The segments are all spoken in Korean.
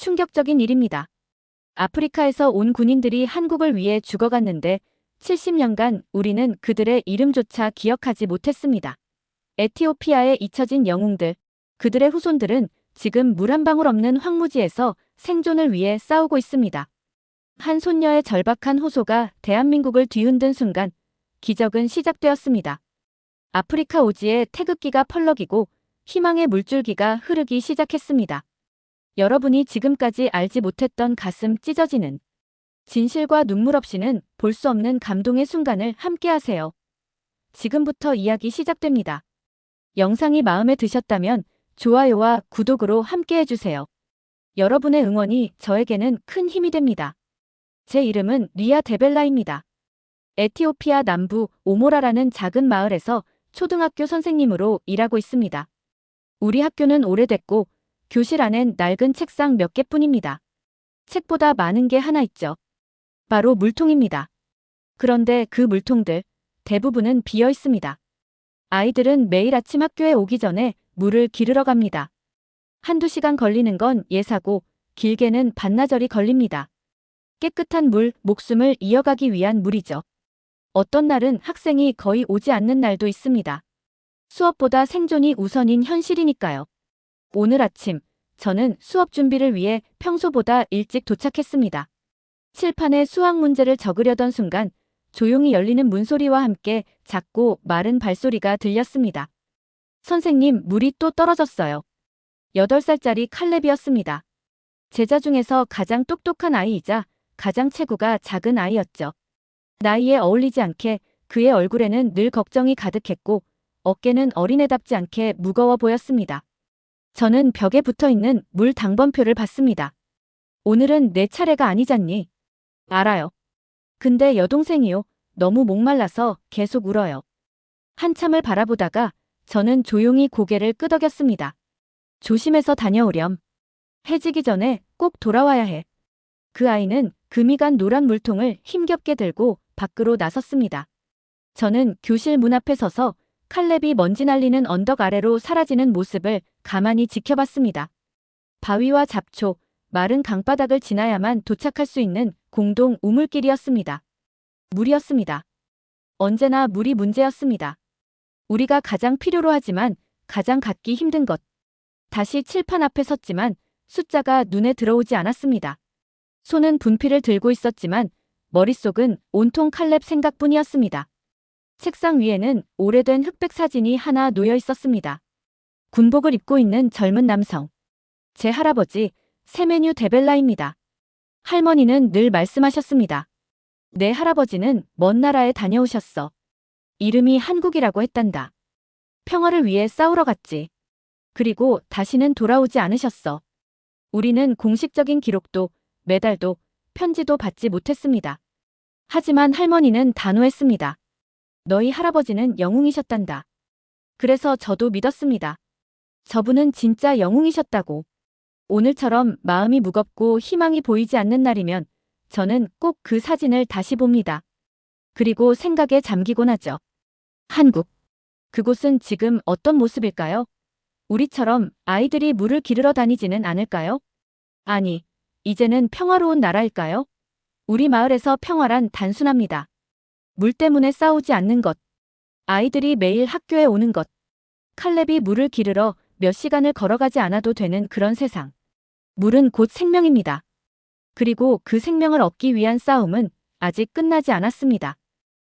충격적인 일입니다. 아프리카에서 온 군인들이 한국을 위해 죽어갔는데 70년간 우리는 그들의 이름조차 기억하지 못했습니다. 에티오피아에 잊혀진 영웅들, 그들의 후손들은 지금 물 한 방울 없는 황무지에서 생존을 위해 싸우고 있습니다. 한 손녀의 절박한 호소가 대한민국을 뒤흔든 순간 기적은 시작되었습니다. 아프리카 오지에 태극기가 펄럭이고 희망의 물줄기가 흐르기 시작했습니다. 여러분이 지금까지 알지 못했던 가슴 찢어지는 진실과 눈물 없이는 볼 수 없는 감동의 순간을 함께하세요. 지금부터 이야기 시작됩니다. 영상이 마음에 드셨다면 좋아요와 구독으로 함께해주세요. 여러분의 응원이 저에게는 큰 힘이 됩니다. 제 이름은 리아 데벨라입니다. 에티오피아 남부 오모라라는 작은 마을에서 초등학교 선생님으로 일하고 있습니다. 우리 학교는 오래됐고 교실 안엔 낡은 책상 몇 개뿐입니다. 책보다 많은 게 하나 있죠. 바로 물통입니다. 그런데 그 물통들 대부분은 비어 있습니다. 아이들은 매일 아침 학교에 오기 전에 물을 기르러 갑니다. 한두 시간 걸리는 건 예사고 길게는 반나절이 걸립니다. 깨끗한 물, 목숨을 이어가기 위한 물이죠. 어떤 날은 학생이 거의 오지 않는 날도 있습니다. 수업보다 생존이 우선인 현실이니까요. 오늘 아침 저는 수업 준비를 위해 평소보다 일찍 도착했습니다. 칠판에 수학 문제를 적으려던 순간 조용히 열리는 문소리와 함께 작고 마른 발소리가 들렸습니다. 선생님, 물이 또 떨어졌어요. 8살짜리 칼렙이었습니다. 제자 중에서 가장 똑똑한 아이이자 가장 체구가 작은 아이였죠. 나이에 어울리지 않게 그의 얼굴에는 늘 걱정이 가득했고 어깨는 어린애답지 않게 무거워 보였습니다. 저는 벽에 붙어있는 물 당번표를 봤습니다. 오늘은 내 차례가 아니잖니. 알아요. 근데 여동생이요. 너무 목말라서 계속 울어요. 한참을 바라보다가 저는 조용히 고개를 끄덕였습니다. 조심해서 다녀오렴. 해지기 전에 꼭 돌아와야 해. 그 아이는 금이 간 노란 물통을 힘겹게 들고 밖으로 나섰습니다. 저는 교실 문 앞에 서서 칼렙이 먼지 날리는 언덕 아래로 사라지는 모습을 가만히 지켜봤습니다. 바위와 잡초, 마른 강바닥을 지나야만 도착할 수 있는 공동 우물길이었습니다. 물이었습니다. 언제나 물이 문제였습니다. 우리가 가장 필요로 하지만 가장 갖기 힘든 것. 다시 칠판 앞에 섰지만 숫자가 눈에 들어오지 않았습니다. 손은 분필을 들고 있었지만 머릿속은 온통 칼렙 생각뿐이었습니다. 책상 위에는 오래된 흑백 사진이 하나 놓여 있었습니다. 군복을 입고 있는 젊은 남성. 제 할아버지 세메뉴 데벨라입니다. 할머니는 늘 말씀하셨습니다. 내 할아버지는 먼 나라에 다녀오셨어. 이름이 한국이라고 했단다. 평화를 위해 싸우러 갔지. 그리고 다시는 돌아오지 않으셨어. 우리는 공식적인 기록도 메달도 편지도 받지 못했습니다. 하지만 할머니는 단호했습니다. 너희 할아버지는 영웅이셨단다. 그래서 저도 믿었습니다. 저분은 진짜 영웅이셨다고. 오늘처럼 마음이 무겁고 희망이 보이지 않는 날이면 저는 꼭 그 사진을 다시 봅니다. 그리고 생각에 잠기곤 하죠. 한국. 그곳은 지금 어떤 모습일까요? 우리처럼 아이들이 물을 기르러 다니지는 않을까요? 아니, 이제는 평화로운 나라일까요? 우리 마을에서 평화란 단순합니다. 물 때문에 싸우지 않는 것. 아이들이 매일 학교에 오는 것. 칼렙이 물을 기르러 몇 시간을 걸어가지 않아도 되는 그런 세상. 물은 곧 생명입니다. 그리고 그 생명을 얻기 위한 싸움은 아직 끝나지 않았습니다.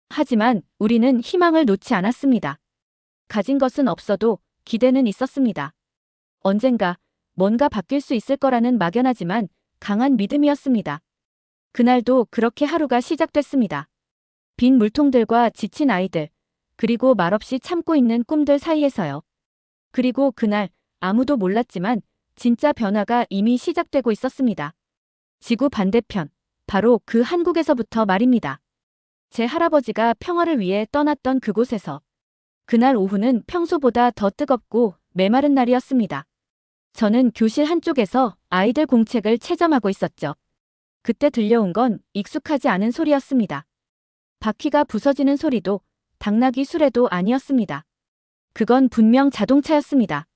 하지만 우리는 희망을 놓지 않았습니다. 가진 것은 없어도 기대는 있었습니다. 언젠가 뭔가 바뀔 수 있을 거라는 막연하지만 강한 믿음이었습니다. 그날도 그렇게 하루가 시작됐습니다. 빈 물통들과 지친 아이들, 그리고 말없이 참고 있는 꿈들 사이에서요. 그리고 그날 아무도 몰랐지만 진짜 변화가 이미 시작되고 있었습니다. 지구 반대편, 바로 그 한국에서부터 말입니다. 제 할아버지가 평화를 위해 떠났던 그곳에서. 그날 오후는 평소보다 더 뜨겁고 메마른 날이었습니다. 저는 교실 한쪽에서 아이들 공책을 채점하고 있었죠. 그때 들려온 건 익숙하지 않은 소리였습니다. 바퀴가 부서지는 소리도 당나귀 수레도 아니었습니다. 그건 분명 자동차였습니다.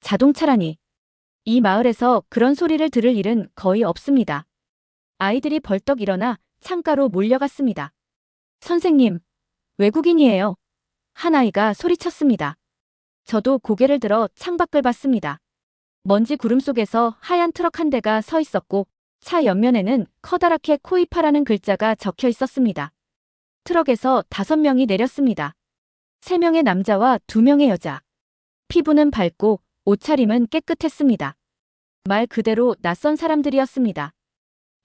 자동차라니. 이 마을에서 그런 소리를 들을 일은 거의 없습니다. 아이들이 벌떡 일어나 창가로 몰려갔습니다. 선생님, 외국인이에요. 한 아이가 소리쳤습니다. 저도 고개를 들어 창밖을 봤습니다. 먼지 구름 속에서 하얀 트럭 한 대가 서 있었고 차 옆면에는 커다랗게 코이파라는 글자가 적혀 있었습니다. 트럭에서 5명이 내렸습니다. 3명의 남자와 2명의 여자. 피부는 밝고 옷차림은 깨끗했습니다. 말 그대로 낯선 사람들이었습니다.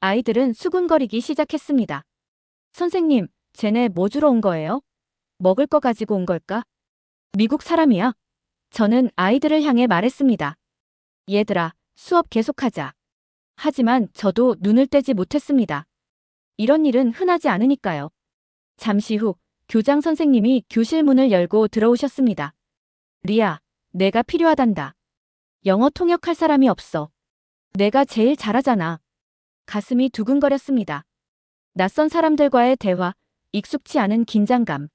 아이들은 수군거리기 시작했습니다. 선생님, 쟤네 뭐 주러 온 거예요? 먹을 거 가지고 온 걸까? 미국 사람이야. 저는 아이들을 향해 말했습니다. 얘들아, 수업 계속하자. 하지만 저도 눈을 떼지 못했습니다. 이런 일은 흔하지 않으니까요. 잠시 후 교장 선생님이 교실 문을 열고 들어오셨습니다. 리아, 내가 필요하단다. 영어 통역할 사람이 없어. 내가 제일 잘하잖아. 가슴이 두근거렸습니다. 낯선 사람들과의 대화, 익숙치 않은 긴장감.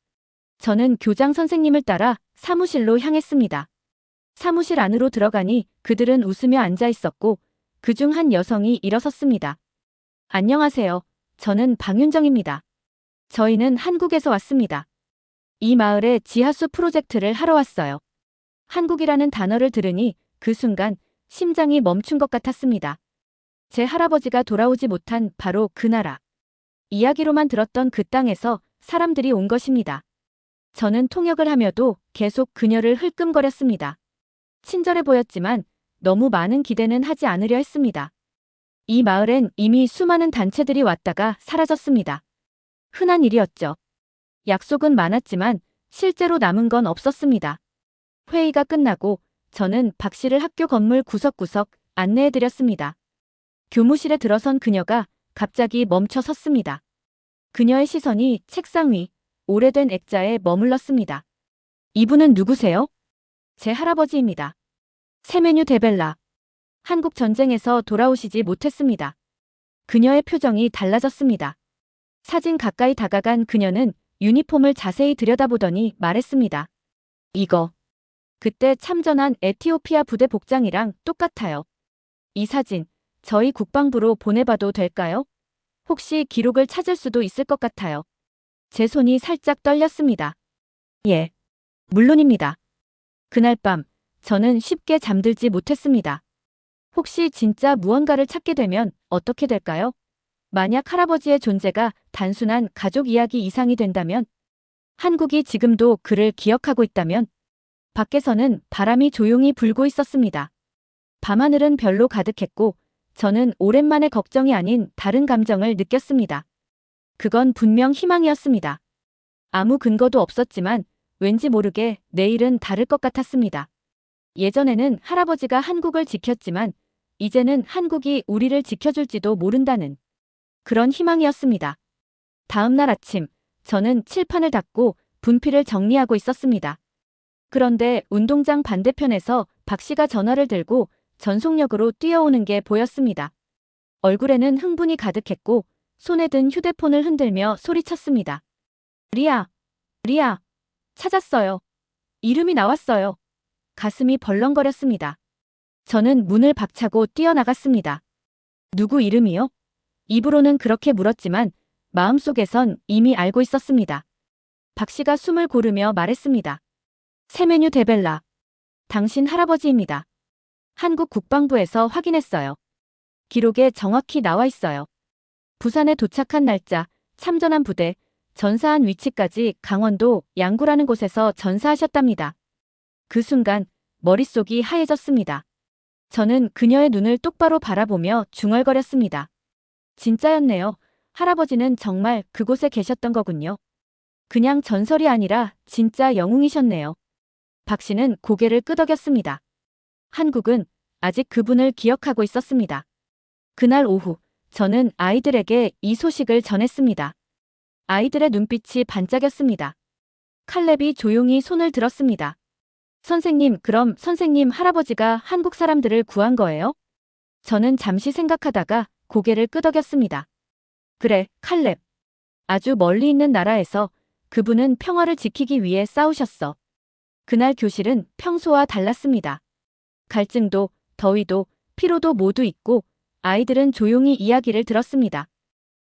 저는 교장 선생님을 따라 사무실로 향했습니다. 사무실 안으로 들어가니 그들은 웃으며 앉아 있었고 그중 한 여성이 일어섰습니다. 안녕하세요. 저는 방윤정입니다. 저희는 한국에서 왔습니다. 이 마을에 지하수 프로젝트를 하러 왔어요. 한국이라는 단어를 들으니 그 순간 심장이 멈춘 것 같았습니다. 제 할아버지가 돌아오지 못한 바로 그 나라. 이야기로만 들었던 그 땅에서 사람들이 온 것입니다. 저는 통역을 하며도 계속 그녀를 흘끔거렸습니다. 친절해 보였지만 너무 많은 기대는 하지 않으려 했습니다. 이 마을엔 이미 수많은 단체들이 왔다가 사라졌습니다. 흔한 일이었죠. 약속은 많았지만 실제로 남은 건 없었습니다. 회의가 끝나고 저는 박 씨를 학교 건물 구석구석 안내해드렸습니다. 교무실에 들어선 그녀가 갑자기 멈춰 섰습니다. 그녀의 시선이 책상 위 오래된 액자에 머물렀습니다. 이분은 누구세요? 제 할아버지입니다. 세메뉴 데벨라. 한국 전쟁에서 돌아오시지 못했습니다. 그녀의 표정이 달라졌습니다. 사진 가까이 다가간 그녀는 유니폼을 자세히 들여다보더니 말했습니다. 이거. 그때 참전한 에티오피아 부대 복장이랑 똑같아요. 이 사진, 저희 국방부로 보내봐도 될까요? 혹시 기록을 찾을 수도 있을 것 같아요. 제 손이 살짝 떨렸습니다. 예. 물론입니다. 그날 밤, 저는 쉽게 잠들지 못했습니다. 혹시 진짜 무언가를 찾게 되면 어떻게 될까요? 만약 할아버지의 존재가 단순한 가족 이야기 이상이 된다면? 한국이 지금도 그를 기억하고 있다면? 밖에서는 바람이 조용히 불고 있었습니다. 밤하늘은 별로 가득했고 저는 오랜만에 걱정이 아닌 다른 감정을 느꼈습니다. 그건 분명 희망이었습니다. 아무 근거도 없었지만 왠지 모르게 내일은 다를 것 같았습니다. 예전에는 할아버지가 한국을 지켰지만 이제는 한국이 우리를 지켜줄지도 모른다는 그런 희망이었습니다. 다음 날 아침, 저는 칠판을 닫고 분필을 정리하고 있었습니다. 그런데 운동장 반대편에서 박 씨가 전화를 들고 전속력으로 뛰어오는 게 보였습니다. 얼굴에는 흥분이 가득했고 손에 든 휴대폰을 흔들며 소리쳤습니다. 리아, 리아, 찾았어요. 이름이 나왔어요. 가슴이 벌렁거렸습니다. 저는 문을 박차고 뛰어나갔습니다. 누구 이름이요? 입으로는 그렇게 물었지만 마음속에선 이미 알고 있었습니다. 박 씨가 숨을 고르며 말했습니다. 세메뉴 데벨라. 당신 할아버지입니다. 한국 국방부에서 확인했어요. 기록에 정확히 나와 있어요. 부산에 도착한 날짜, 참전한 부대, 전사한 위치까지 강원도 양구라는 곳에서 전사하셨답니다. 그 순간 머릿속이 하얘졌습니다. 저는 그녀의 눈을 똑바로 바라보며 중얼거렸습니다. 진짜였네요. 할아버지는 정말 그곳에 계셨던 거군요. 그냥 전설이 아니라 진짜 영웅이셨네요. 박 씨는 고개를 끄덕였습니다. 한국은 아직 그분을 기억하고 있었습니다. 그날 오후, 저는 아이들에게 이 소식을 전했습니다. 아이들의 눈빛이 반짝였습니다. 칼렙이 조용히 손을 들었습니다. 선생님, 그럼 선생님 할아버지가 한국 사람들을 구한 거예요? 저는 잠시 생각하다가 고개를 끄덕였습니다. 그래, 칼렙. 아주 멀리 있는 나라에서 그분은 평화를 지키기 위해 싸우셨어. 그날 교실은 평소와 달랐습니다. 갈증도, 더위도, 피로도 모두 잊고 아이들은 조용히 이야기를 들었습니다.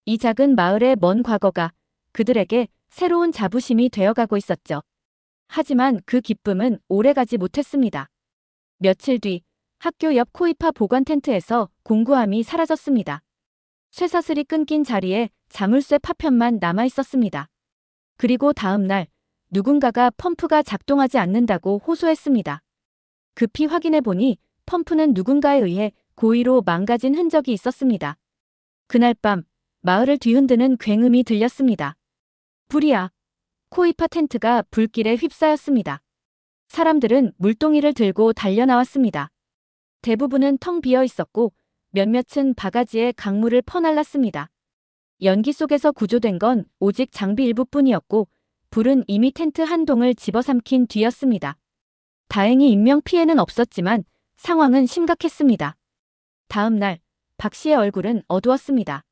이 작은 마을의 먼 과거가 그들에게 새로운 자부심이 되어가고 있었죠. 하지만 그 기쁨은 오래가지 못했습니다. 며칠 뒤 학교 옆 코이파 보관 텐트에서 공구함이 사라졌습니다. 쇠사슬이 끊긴 자리에 자물쇠 파편만 남아 있었습니다. 그리고 다음 날 누군가가 펌프가 작동하지 않는다고 호소했습니다. 급히 확인해 보니 펌프는 누군가에 의해 고의로 망가진 흔적이 있었습니다. 그날 밤 마을을 뒤흔드는 굉음이 들렸습니다. 불이야! 코이파 텐트가 불길에 휩싸였습니다. 사람들은 물동이를 들고 달려나왔습니다. 대부분은 텅 비어 있었고 몇몇은 바가지에 강물을 퍼날랐습니다. 연기 속에서 구조된 건 오직 장비 일부뿐이었고 불은 이미 텐트 한 동을 집어삼킨 뒤였습니다. 다행히 인명피해는 없었지만 상황은 심각했습니다. 다음 날 박 씨의 얼굴은 어두웠습니다.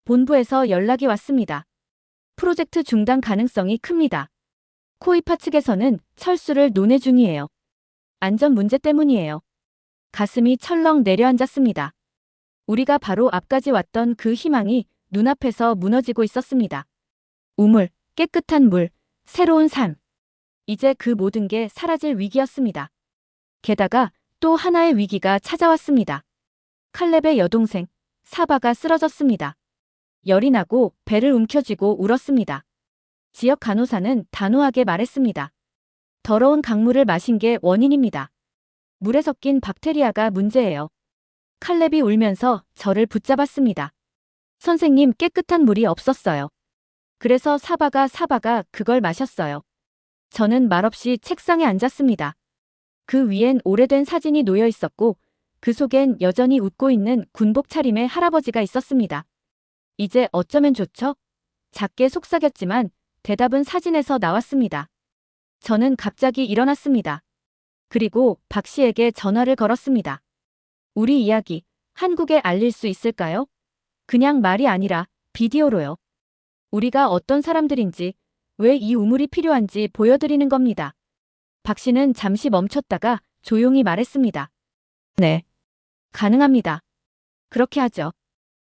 본부에서 연락이 왔습니다. 프로젝트 중단 가능성이 큽니다. 코이파 측에서는 철수를 논의 중이에요. 안전 문제 때문이에요. 가슴이 철렁 내려앉았습니다. 우리가 바로 앞까지 왔던 그 희망이 눈앞에서 무너지고 있었습니다. 우물, 깨끗한 물, 새로운 산. 이제 그 모든 게 사라질 위기였습니다. 게다가 또 하나의 위기가 찾아왔습니다. 칼렙의 여동생, 사바가 쓰러졌습니다. 열이 나고 배를 움켜쥐고 울었습니다. 지역 간호사는 단호하게 말했습니다. 더러운 강물을 마신 게 원인입니다. 물에 섞인 박테리아가 문제예요. 칼렙이 울면서 저를 붙잡았습니다. 선생님, 깨끗한 물이 없었어요. 그래서 사바가 그걸 마셨어요. 저는 말없이 책상에 앉았습니다. 그 위엔 오래된 사진이 놓여 있었고 그 속엔 여전히 웃고 있는 군복 차림의 할아버지가 있었습니다. 이제 어쩌면 좋죠? 작게 속삭였지만 대답은 사진에서 나왔습니다. 저는 갑자기 일어났습니다. 그리고 박 씨에게 전화를 걸었습니다. 우리 이야기 한국에 알릴 수 있을까요? 그냥 말이 아니라 비디오로요. 우리가 어떤 사람들인지, 왜 이 우물이 필요한지 보여드리는 겁니다. 박 씨는 잠시 멈췄다가 조용히 말했습니다. 네. 가능합니다. 그렇게 하죠.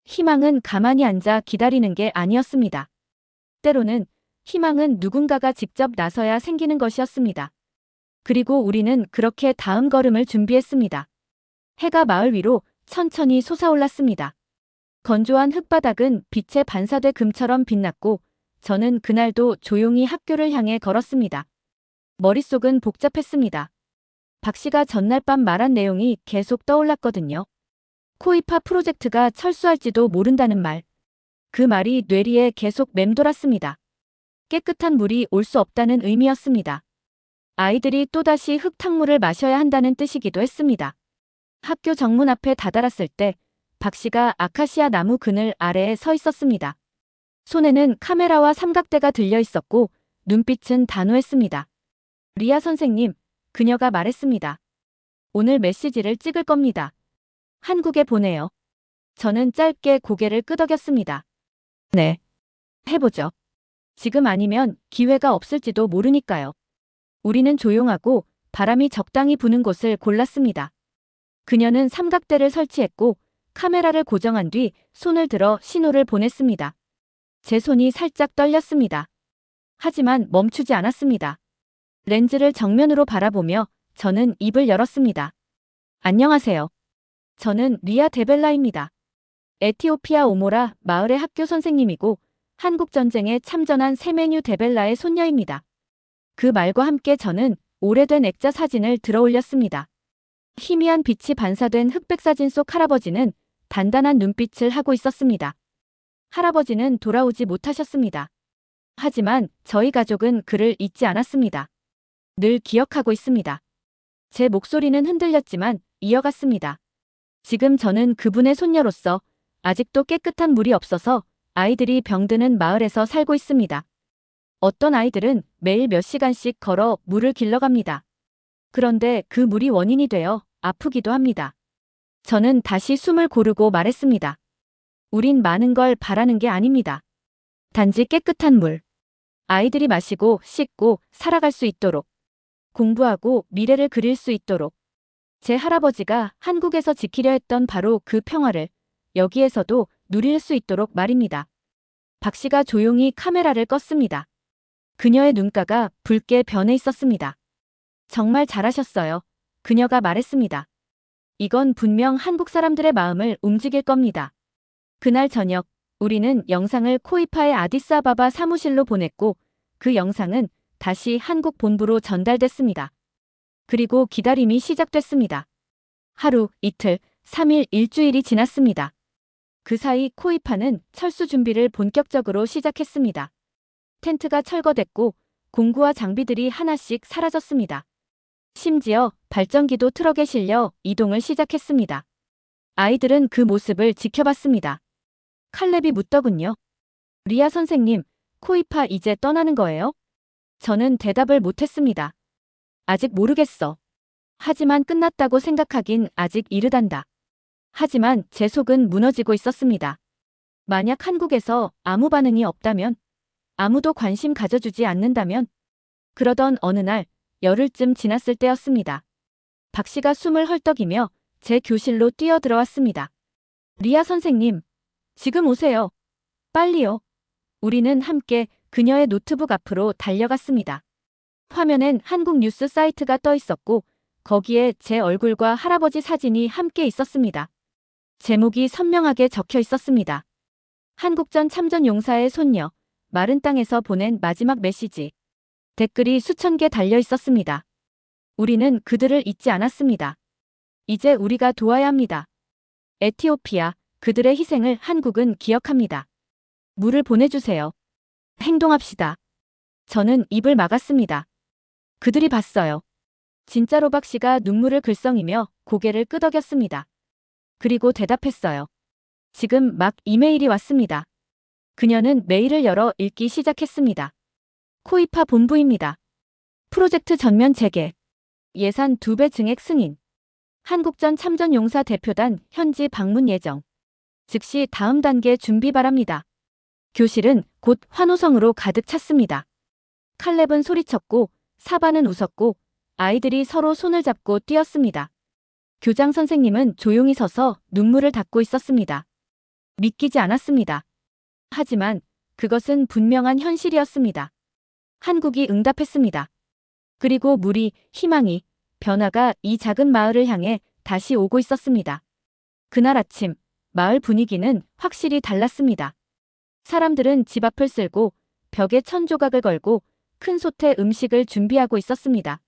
희망은 가만히 앉아 기다리는 게 아니었습니다. 때로는 희망은 누군가가 직접 나서야 생기는 것이었습니다. 그리고 우리는 그렇게 다음 걸음을 준비했습니다. 해가 마을 위로 천천히 솟아올랐습니다. 건조한 흙바닥은 빛에 반사돼 금처럼 빛났고 저는 그날도 조용히 학교를 향해 걸었습니다. 머릿속은 복잡했습니다. 박 씨가 전날 밤 말한 내용이 계속 떠올랐거든요. 코이파 프로젝트가 철수할지도 모른다는 말. 그 말이 뇌리에 계속 맴돌았습니다. 깨끗한 물이 올 수 없다는 의미였습니다. 아이들이 또다시 흙탕물을 마셔야 한다는 뜻이기도 했습니다. 학교 정문 앞에 다다랐을 때 박 씨가 아카시아 나무 그늘 아래에 서 있었습니다. 손에는 카메라와 삼각대가 들려 있었고 눈빛은 단호했습니다. 리아 선생님, 그녀가 말했습니다. 오늘 메시지를 찍을 겁니다. 한국에 보내요. 저는 짧게 고개를 끄덕였습니다. 네. 해보죠. 지금 아니면 기회가 없을지도 모르니까요. 우리는 조용하고 바람이 적당히 부는 곳을 골랐습니다. 그녀는 삼각대를 설치했고 카메라를 고정한 뒤 손을 들어 신호를 보냈습니다. 제 손이 살짝 떨렸습니다. 하지만 멈추지 않았습니다. 렌즈를 정면으로 바라보며 저는 입을 열었습니다. 안녕하세요. 저는 리아 데벨라입니다. 에티오피아 오모라 마을의 학교 선생님이고 한국전쟁에 참전한 세메뉴 데벨라의 손녀입니다. 그 말과 함께 저는 오래된 액자 사진을 들어 올렸습니다. 희미한 빛이 반사된 흑백 사진 속 할아버지는 단단한 눈빛을 하고 있었습니다. 할아버지는 돌아오지 못하셨습니다. 하지만 저희 가족은 그를 잊지 않았습니다. 늘 기억하고 있습니다. 제 목소리는 흔들렸지만 이어갔습니다. 지금 저는 그분의 손녀로서 아직도 깨끗한 물이 없어서 아이들이 병드는 마을에서 살고 있습니다. 어떤 아이들은 매일 몇 시간씩 걸어 물을 길러갑니다. 그런데 그 물이 원인이 되어 아프기도 합니다. 저는 다시 숨을 고르고 말했습니다. 우린 많은 걸 바라는 게 아닙니다. 단지 깨끗한 물. 아이들이 마시고 씻고 살아갈 수 있도록. 공부하고 미래를 그릴 수 있도록. 제 할아버지가 한국에서 지키려 했던 바로 그 평화를 여기에서도 누릴 수 있도록 말입니다. 박 씨가 조용히 카메라를 껐습니다. 그녀의 눈가가 붉게 변해 있었습니다. 정말 잘하셨어요. 그녀가 말했습니다. 이건 분명 한국 사람들의 마음을 움직일 겁니다. 그날 저녁, 우리는 영상을 코이파의 아디스아바바 사무실로 보냈고 그 영상은 다시 한국 본부로 전달됐습니다. 그리고 기다림이 시작됐습니다. 하루, 이틀, 3일, 일주일이 지났습니다. 그 사이 코이파는 철수 준비를 본격적으로 시작했습니다. 텐트가 철거됐고 공구와 장비들이 하나씩 사라졌습니다. 심지어 발전기도 트럭에 실려 이동을 시작했습니다. 아이들은 그 모습을 지켜봤습니다. 칼렙이 묻더군요. 리아 선생님, 코이파 이제 떠나는 거예요? 저는 대답을 못했습니다. 아직 모르겠어. 하지만 끝났다고 생각하긴 아직 이르단다. 하지만 제 속은 무너지고 있었습니다. 만약 한국에서 아무 반응이 없다면, 아무도 관심 가져주지 않는다면, 그러던 어느 날, 열흘쯤 지났을 때였습니다. 박 씨가 숨을 헐떡이며 제 교실로 뛰어들어왔습니다. 리아 선생님, 지금 오세요. 빨리요. 우리는 함께 그녀의 노트북 앞으로 달려갔습니다. 화면엔 한국 뉴스 사이트가 떠 있었고 거기에 제 얼굴과 할아버지 사진이 함께 있었습니다. 제목이 선명하게 적혀 있었습니다. 한국전 참전 용사의 손녀, 마른 땅에서 보낸 마지막 메시지. 댓글이 수천 개 달려 있었습니다. 우리는 그들을 잊지 않았습니다. 이제 우리가 도와야 합니다. 에티오피아, 그들의 희생을 한국은 기억합니다. 물을 보내주세요. 행동합시다. 저는 입을 막았습니다. 그들이 봤어요. 진짜로 박 씨가 눈물을 글썽이며 고개를 끄덕였습니다. 그리고 대답했어요. 지금 막 이메일이 왔습니다. 그녀는 메일을 열어 읽기 시작했습니다. 코이파 본부입니다. 프로젝트 전면 재개. 예산 2배 증액 승인. 한국전 참전용사 대표단 현지 방문 예정. 즉시 다음 단계 준비 바랍니다. 교실은 곧 환호성으로 가득 찼습니다. 칼렙은 소리쳤고 사바는 웃었고 아이들이 서로 손을 잡고 뛰었습니다. 교장 선생님은 조용히 서서 눈물을 닦고 있었습니다. 믿기지 않았습니다. 하지만 그것은 분명한 현실이었습니다. 한국이 응답했습니다. 그리고 물이, 희망이, 변화가 이 작은 마을을 향해 다시 오고 있었습니다. 그날 아침, 마을 분위기는 확실히 달랐습니다. 사람들은 집 앞을 쓸고 벽에 천조각을 걸고 큰 솥에 음식을 준비하고 있었습니다.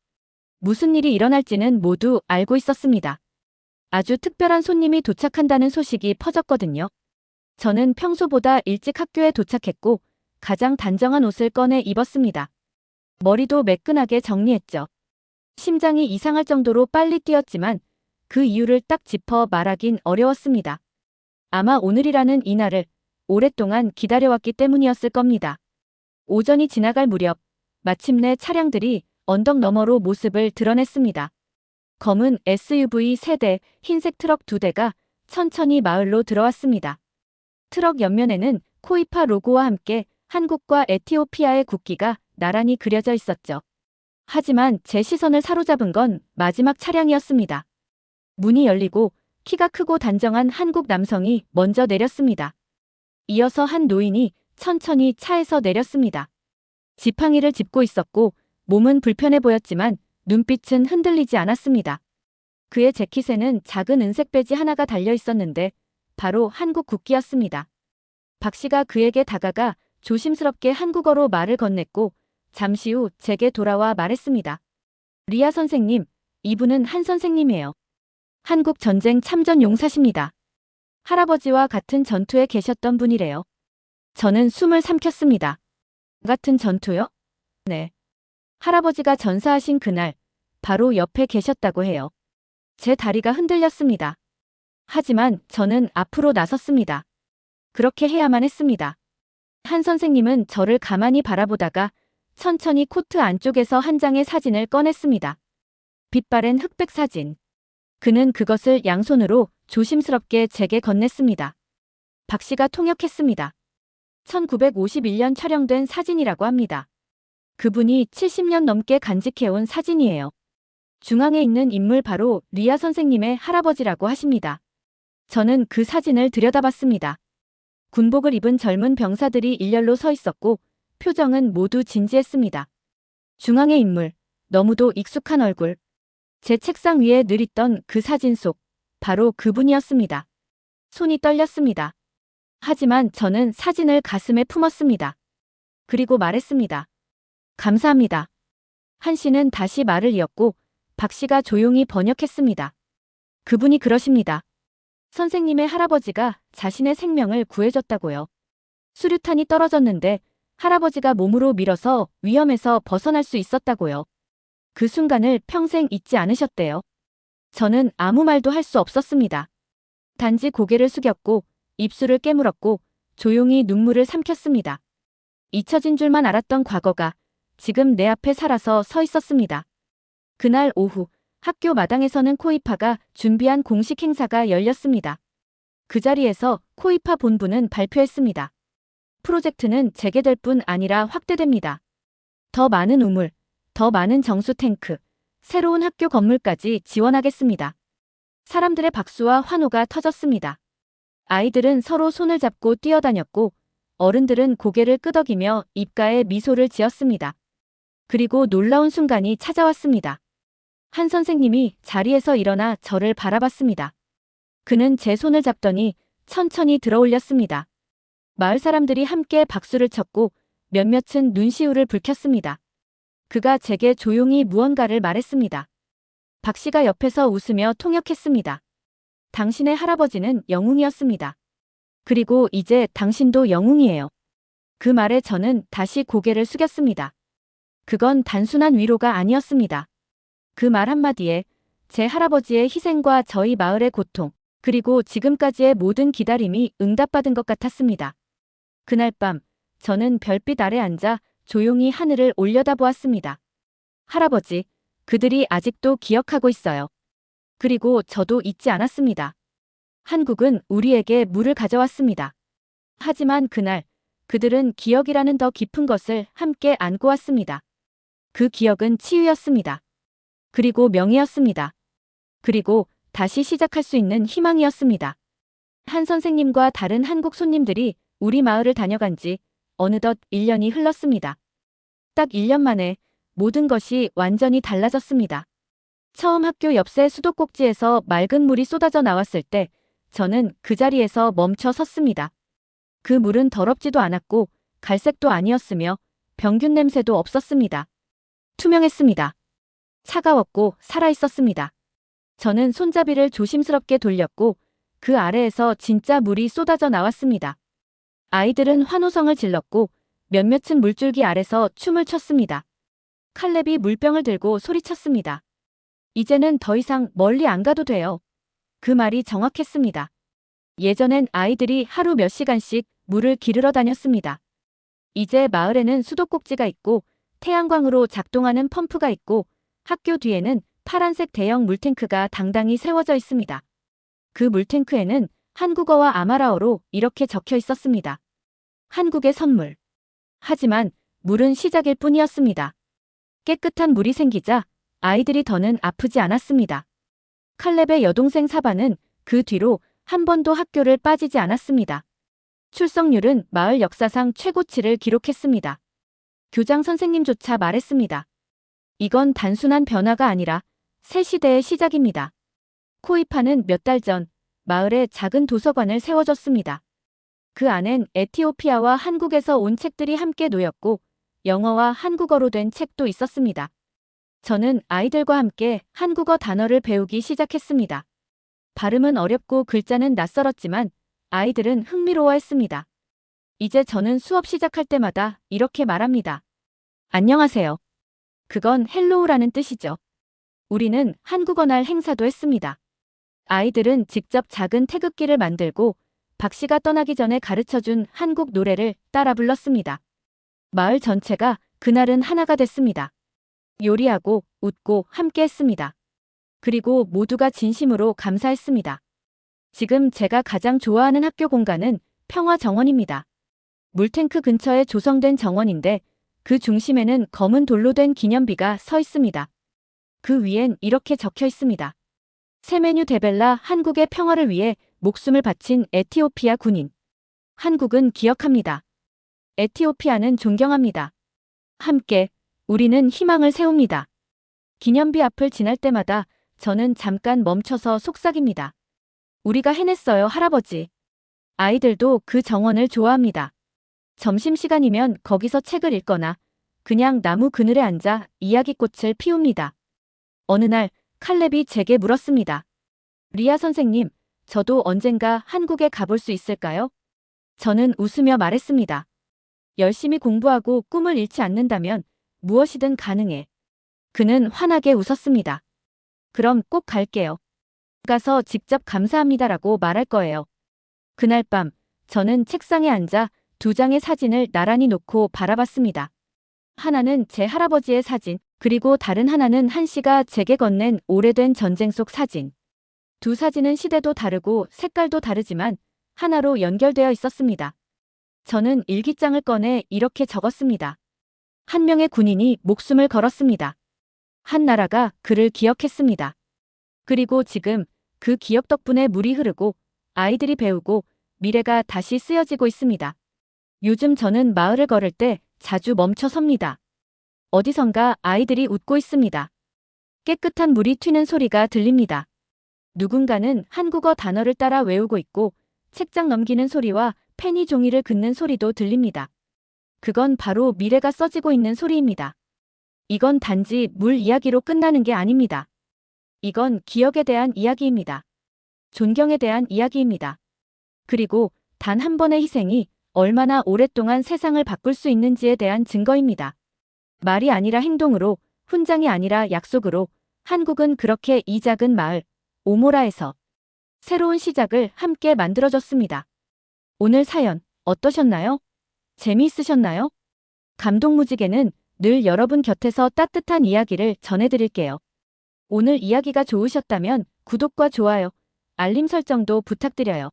무슨 일이 일어날지는 모두 알고 있었습니다. 아주 특별한 손님이 도착한다는 소식이 퍼졌거든요. 저는 평소보다 일찍 학교에 도착했고 가장 단정한 옷을 꺼내 입었습니다. 머리도 매끈하게 정리했죠. 심장이 이상할 정도로 빨리 뛰었지만 그 이유를 딱 짚어 말하긴 어려웠습니다. 아마 오늘이라는 이날을 오랫동안 기다려왔기 때문이었을 겁니다. 오전이 지나갈 무렵 마침내 차량들이 언덕 너머로 모습을 드러냈습니다. 검은 SUV 3대, 흰색 트럭 2대가 천천히 마을로 들어왔습니다. 트럭 옆면에는 코이파 로고와 함께 한국과 에티오피아의 국기가 나란히 그려져 있었죠. 하지만 제 시선을 사로잡은 건 마지막 차량이었습니다. 문이 열리고 키가 크고 단정한 한국 남성이 먼저 내렸습니다. 이어서 한 노인이 천천히 차에서 내렸습니다. 지팡이를 짚고 있었고 몸은 불편해 보였지만 눈빛은 흔들리지 않았습니다. 그의 재킷에는 작은 은색 배지 하나가 달려 있었는데 바로 한국 국기였습니다. 박 씨가 그에게 다가가 조심스럽게 한국어로 말을 건넸고 잠시 후 제게 돌아와 말했습니다. 리아 선생님, 이분은 한 선생님이에요. 한국 전쟁 참전 용사십니다. 할아버지와 같은 전투에 계셨던 분이래요. 저는 숨을 삼켰습니다. 같은 전투요? 네. 할아버지가 전사하신 그날 바로 옆에 계셨다고 해요. 제 다리가 흔들렸습니다. 하지만 저는 앞으로 나섰습니다. 그렇게 해야만 했습니다. 한 선생님은 저를 가만히 바라보다가 천천히 코트 안쪽에서 한 장의 사진을 꺼냈습니다. 빛바랜 흑백 사진. 그는 그것을 양손으로 조심스럽게 제게 건넸습니다. 박 씨가 통역했습니다. 1951년 촬영된 사진이라고 합니다. 그분이 70년 넘게 간직해온 사진이에요. 중앙에 있는 인물 바로 리아 선생님의 할아버지라고 하십니다. 저는 그 사진을 들여다봤습니다. 군복을 입은 젊은 병사들이 일렬로 서 있었고 표정은 모두 진지했습니다. 중앙의 인물, 너무도 익숙한 얼굴. 제 책상 위에 늘 있던 그 사진 속 바로 그분이었습니다. 손이 떨렸습니다. 하지만 저는 사진을 가슴에 품었습니다. 그리고 말했습니다. 감사합니다. 한 씨는 다시 말을 이었고 박 씨가 조용히 번역했습니다. 그분이 그러십니다. 선생님의 할아버지가 자신의 생명을 구해줬다고요. 수류탄이 떨어졌는데 할아버지가 몸으로 밀어서 위험에서 벗어날 수 있었다고요. 그 순간을 평생 잊지 않으셨대요. 저는 아무 말도 할 수 없었습니다. 단지 고개를 숙였고 입술을 깨물었고 조용히 눈물을 삼켰습니다. 잊혀진 줄만 알았던 과거가 지금 내 앞에 살아서 서 있었습니다. 그날 오후 학교 마당에서는 코이파가 준비한 공식 행사가 열렸습니다. 그 자리에서 코이파 본부는 발표했습니다. 프로젝트는 재개될 뿐 아니라 확대됩니다. 더 많은 우물, 더 많은 정수 탱크, 새로운 학교 건물까지 지원하겠습니다. 사람들의 박수와 환호가 터졌습니다. 아이들은 서로 손을 잡고 뛰어다녔고 어른들은 고개를 끄덕이며 입가에 미소를 지었습니다. 그리고 놀라운 순간이 찾아왔습니다. 한 선생님이 자리에서 일어나 저를 바라봤습니다. 그는 제 손을 잡더니 천천히 들어올렸습니다. 마을 사람들이 함께 박수를 쳤고 몇몇은 눈시울을 붉혔습니다. 그가 제게 조용히 무언가를 말했습니다. 박 씨가 옆에서 웃으며 통역했습니다. 당신의 할아버지는 영웅이었습니다. 그리고 이제 당신도 영웅이에요. 그 말에 저는 다시 고개를 숙였습니다. 그건 단순한 위로가 아니었습니다. 그 말 한마디에 제 할아버지의 희생과 저희 마을의 고통, 그리고 지금까지의 모든 기다림이 응답받은 것 같았습니다. 그날 밤 저는 별빛 아래 앉아 조용히 하늘을 올려다보았습니다. 할아버지, 그들이 아직도 기억하고 있어요. 그리고 저도 잊지 않았습니다. 한국은 우리에게 물을 가져왔습니다. 하지만 그날 그들은 기억이라는 더 깊은 것을 함께 안고 왔습니다. 그 기억은 치유였습니다. 그리고 명예였습니다. 그리고 다시 시작할 수 있는 희망이었습니다. 한 선생님과 다른 한국 손님들이 우리 마을을 다녀간 지 어느덧 1년이 흘렀습니다. 딱 1년 만에 모든 것이 완전히 달라졌습니다. 처음 학교 옆새 수도꼭지에서 맑은 물이 쏟아져 나왔을 때 저는 그 자리에서 멈춰 섰습니다. 그 물은 더럽지도 않았고 갈색도 아니었으며 병균 냄새도 없었습니다. 투명했습니다. 차가웠고 살아있었습니다. 저는 손잡이를 조심스럽게 돌렸고 그 아래에서 진짜 물이 쏟아져 나왔습니다. 아이들은 환호성을 질렀고 몇몇은 물줄기 아래서 춤을 췄습니다. 칼렙이 물병을 들고 소리쳤습니다. 이제는 더 이상 멀리 안 가도 돼요. 그 말이 정확했습니다. 예전엔 아이들이 하루 몇 시간씩 물을 기르러 다녔습니다. 이제 마을에는 수도꼭지가 있고 태양광으로 작동하는 펌프가 있고 학교 뒤에는 파란색 대형 물탱크가 당당히 세워져 있습니다. 그 물탱크에는 한국어와 아마라어로 이렇게 적혀 있었습니다. 한국의 선물. 하지만 물은 시작일 뿐이었습니다. 깨끗한 물이 생기자 아이들이 더는 아프지 않았습니다. 칼렙의 여동생 사바는 그 뒤로 한 번도 학교를 빠지지 않았습니다. 출석률은 마을 역사상 최고치를 기록했습니다. 교장 선생님조차 말했습니다. 이건 단순한 변화가 아니라 새 시대의 시작입니다. 코이파는 몇 달 전 마을에 작은 도서관을 세워줬습니다. 그 안엔 에티오피아와 한국에서 온 책들이 함께 놓였고 영어와 한국어로 된 책도 있었습니다. 저는 아이들과 함께 한국어 단어를 배우기 시작했습니다. 발음은 어렵고 글자는 낯설었지만 아이들은 흥미로워했습니다. 이제 저는 수업 시작할 때마다 이렇게 말합니다. 안녕하세요. 그건 헬로우라는 뜻이죠. 우리는 한국어 날 행사도 했습니다. 아이들은 직접 작은 태극기를 만들고 박 씨가 떠나기 전에 가르쳐준 한국 노래를 따라 불렀습니다. 마을 전체가 그날은 하나가 됐습니다. 요리하고 웃고 함께 했습니다. 그리고 모두가 진심으로 감사했습니다. 지금 제가 가장 좋아하는 학교 공간은 평화정원입니다. 물탱크 근처에 조성된 정원인데 그 중심에는 검은 돌로 된 기념비가 서 있습니다. 그 위엔 이렇게 적혀 있습니다. 세메뉴 데벨라 한국의 평화를 위해 목숨을 바친 에티오피아 군인. 한국은 기억합니다. 에티오피아는 존경합니다. 함께 우리는 희망을 세웁니다. 기념비 앞을 지날 때마다 저는 잠깐 멈춰서 속삭입니다. 우리가 해냈어요, 할아버지. 아이들도 그 정원을 좋아합니다. 점심시간이면 거기서 책을 읽거나 그냥 나무 그늘에 앉아 이야기꽃을 피웁니다. 어느 날 칼렙이 제게 물었습니다. 리아 선생님, 저도 언젠가 한국에 가볼 수 있을까요? 저는 웃으며 말했습니다. 열심히 공부하고 꿈을 잃지 않는다면 무엇이든 가능해. 그는 환하게 웃었습니다. 그럼 꼭 갈게요. 가서 직접 감사합니다라고 말할 거예요. 그날 밤 저는 책상에 앉아 2장의 사진을 나란히 놓고 바라봤습니다. 하나는 제 할아버지의 사진, 그리고 다른 하나는 한 씨가 제게 건넨 오래된 전쟁 속 사진. 두 사진은 시대도 다르고 색깔도 다르지만 하나로 연결되어 있었습니다. 저는 일기장을 꺼내 이렇게 적었습니다. 한 명의 군인이 목숨을 걸었습니다. 한 나라가 그를 기억했습니다. 그리고 지금 그 기억 덕분에 물이 흐르고 아이들이 배우고 미래가 다시 쓰여지고 있습니다. 요즘 저는 마을을 걸을 때 자주 멈춰 섭니다. 어디선가 아이들이 웃고 있습니다. 깨끗한 물이 튀는 소리가 들립니다. 누군가는 한국어 단어를 따라 외우고 있고 책장 넘기는 소리와 펜이 종이를 긋는 소리도 들립니다. 그건 바로 미래가 써지고 있는 소리입니다. 이건 단지 물 이야기로 끝나는 게 아닙니다. 이건 기억에 대한 이야기입니다. 존경에 대한 이야기입니다. 그리고 단 한 번의 희생이 얼마나 오랫동안 세상을 바꿀 수 있는지에 대한 증거입니다. 말이 아니라 행동으로, 훈장이 아니라 약속으로 한국은 그렇게 이 작은 마을, 오모라에서 새로운 시작을 함께 만들어줬습니다. 오늘 사연 어떠셨나요? 재미있으셨나요? 감동무지개는 늘 여러분 곁에서 따뜻한 이야기를 전해드릴게요. 오늘 이야기가 좋으셨다면 구독과 좋아요, 알림 설정도 부탁드려요.